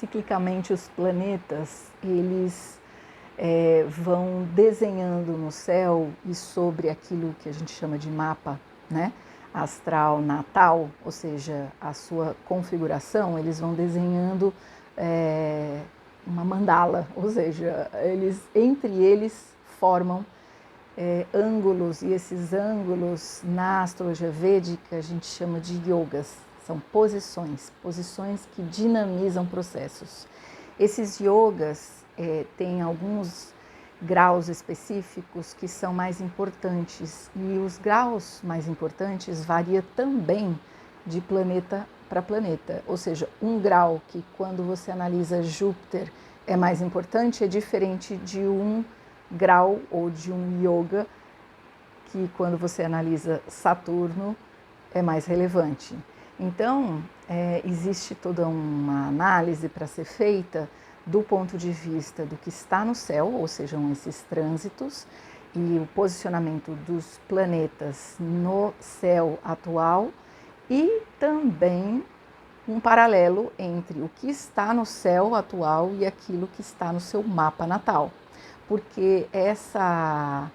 ciclicamente os planetas, eles vão desenhando no céu e sobre aquilo que a gente chama de mapa, né, astral natal, ou seja, a sua configuração, eles vão desenhando uma mandala, ou seja, entre eles formam ângulos, e esses ângulos na astrologia védica a gente chama de yogas, são posições que dinamizam processos. Esses yogas têm alguns graus específicos que são mais importantes, e os graus mais importantes variam também de planeta para planeta, ou seja, um grau que quando você analisa Júpiter é mais importante é diferente de um grau ou de um yoga que quando você analisa Saturno é mais relevante. Então, existe toda uma análise para ser feita do ponto de vista do que está no céu, ou sejam esses trânsitos, e o posicionamento dos planetas no céu atual, e também um paralelo entre o que está no céu atual e aquilo que está no seu mapa natal. Porque essa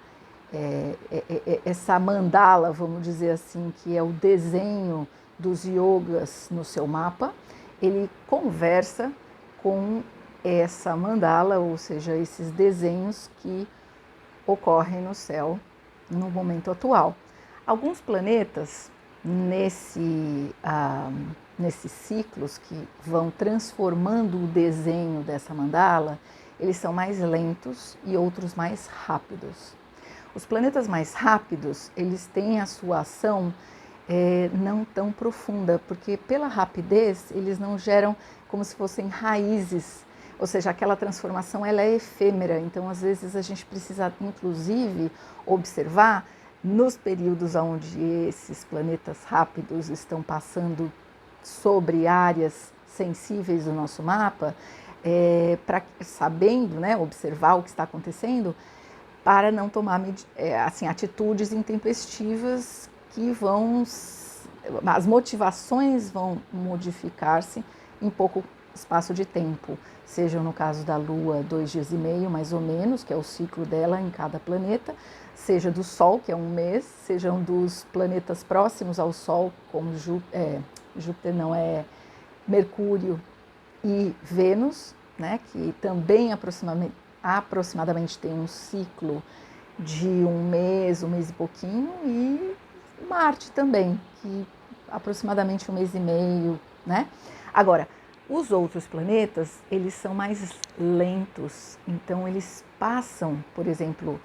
mandala, vamos dizer assim, que é o desenho dos yogas no seu mapa, ele conversa com essa mandala, ou seja, esses desenhos que ocorrem no céu no momento atual. Alguns planetas, nesses ciclos que vão transformando o desenho dessa mandala, eles são mais lentos e outros mais rápidos. Os planetas mais rápidos, eles têm a sua ação não tão profunda, porque pela rapidez eles não geram como se fossem raízes, ou seja, aquela transformação ela é efêmera, então às vezes a gente precisa inclusive observar nos períodos onde esses planetas rápidos estão passando sobre áreas sensíveis do nosso mapa, para sabendo, né, observar o que está acontecendo, para não tomar atitudes intempestivas que as motivações vão modificar-se em pouco espaço de tempo, seja no caso da Lua 2 dias e meio mais ou menos, que é o ciclo dela em cada planeta, seja do Sol, que é um mês, sejam dos planetas próximos ao Sol, como Júpiter não é Mercúrio e Vênus, né, que também aproximadamente tem um ciclo de um mês e pouquinho, e Marte também, que aproximadamente um mês e meio, né? Agora, os outros planetas, eles são mais lentos, então eles passam, por exemplo,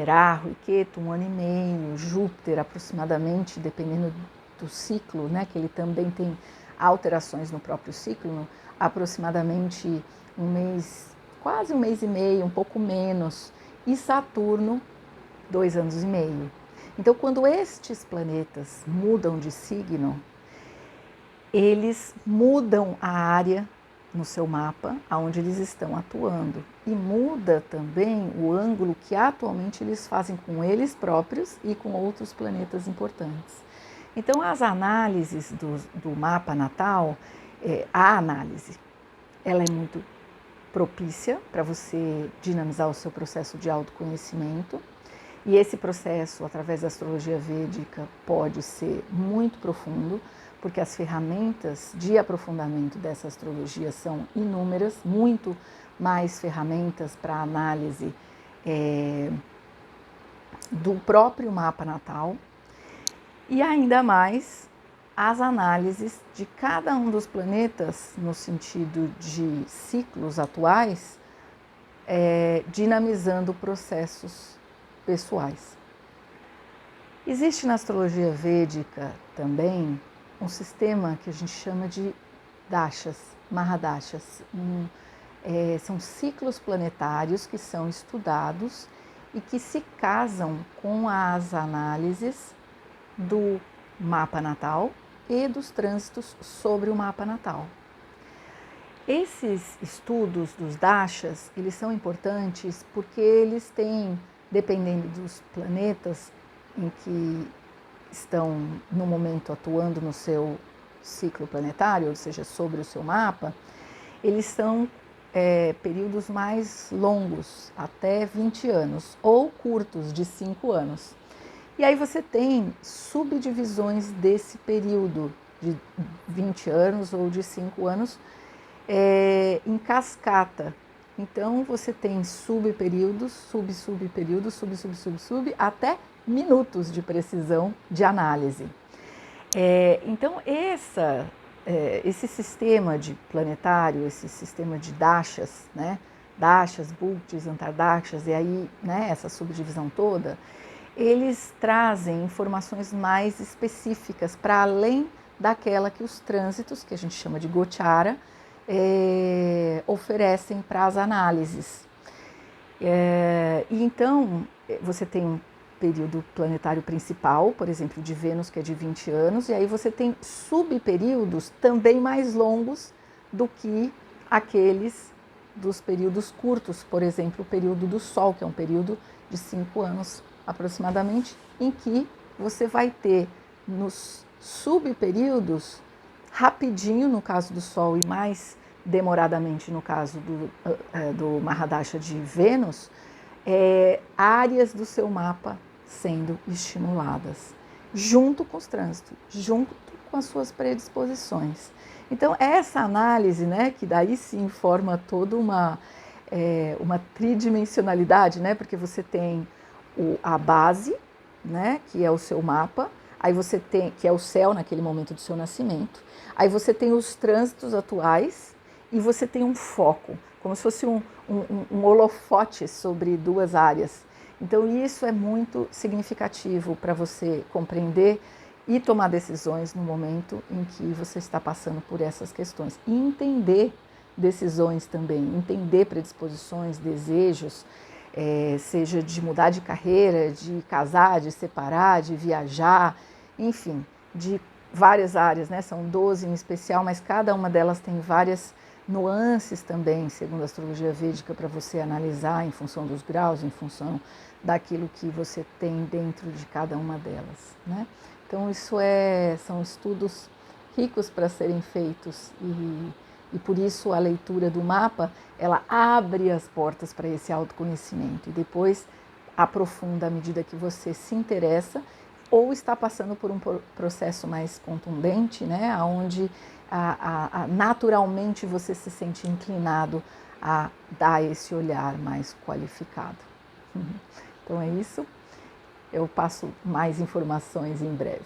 Rahu e Ketu, 1 ano e meio, Júpiter aproximadamente, dependendo do ciclo, né, que ele também tem alterações no próprio ciclo, aproximadamente um mês, quase um mês e meio, um pouco menos, e Saturno, 2 anos e meio. Então, quando estes planetas mudam de signo, eles mudam a área no seu mapa, onde eles estão atuando, e muda também o ângulo que atualmente eles fazem com eles próprios e com outros planetas importantes. Então, as análises do mapa natal, a análise, ela é muito propícia para você dinamizar o seu processo de autoconhecimento, e esse processo, através da astrologia védica, pode ser muito profundo, porque as ferramentas de aprofundamento dessa astrologia são inúmeras, muito mais ferramentas para análise do próprio mapa natal, e ainda mais as análises de cada um dos planetas no sentido de ciclos atuais, dinamizando processos pessoais. Existe na astrologia védica também um sistema que a gente chama de dashas, mahadashas. São ciclos planetários que são estudados e que se casam com as análises do mapa natal e dos trânsitos sobre o mapa natal. Esses estudos dos dashas, eles são importantes porque eles têm, dependendo dos planetas em que estão no momento atuando no seu ciclo planetário, ou seja, sobre o seu mapa, eles são períodos mais longos, até 20 anos, ou curtos, de 5 anos. E aí você tem subdivisões desse período de 20 anos ou de 5 anos em cascata. Então você tem subperíodos, subperíodos, sub, até minutos de precisão de análise. Então esse sistema de planetário, esse sistema de dashas, né? Dashas, Bhuktis, Antardakshas, e aí, né, essa subdivisão toda, eles trazem informações mais específicas para além daquela que os trânsitos, que a gente chama de Gochara, oferecem para as análises. E então, você tem um período planetário principal, por exemplo, de Vênus, que é de 20 anos, e aí você tem subperíodos também mais longos do que aqueles dos períodos curtos, por exemplo, o período do Sol, que é um período de 5 anos aproximadamente, em que você vai ter nos subperíodos, rapidinho no caso do Sol e mais demoradamente no caso do Mahadasha de Vênus, áreas do seu mapa sendo estimuladas, junto com os trânsitos, junto com as suas predisposições. Então, essa análise, né, que daí sim forma toda uma tridimensionalidade, né, porque você tem a base, né, que é o seu mapa, aí você tem, que é o céu naquele momento do seu nascimento, aí você tem os trânsitos atuais e você tem um foco, como se fosse um holofote sobre duas áreas. Então isso é muito significativo para você compreender e tomar decisões no momento em que você está passando por essas questões. E entender decisões também, entender predisposições, desejos, seja de mudar de carreira, de casar, de separar, de viajar, enfim, de várias áreas, né? São 12 em especial, mas cada uma delas tem várias nuances também, segundo a astrologia védica, para você analisar em função dos graus, em função daquilo que você tem dentro de cada uma delas, né? Então isso são estudos ricos para serem feitos e por isso a leitura do mapa, ela abre as portas para esse autoconhecimento e depois aprofunda à medida que você se interessa ou está passando por um processo mais contundente, né, onde naturalmente você se sente inclinado a dar esse olhar mais qualificado. Então é isso, eu passo mais informações em breve.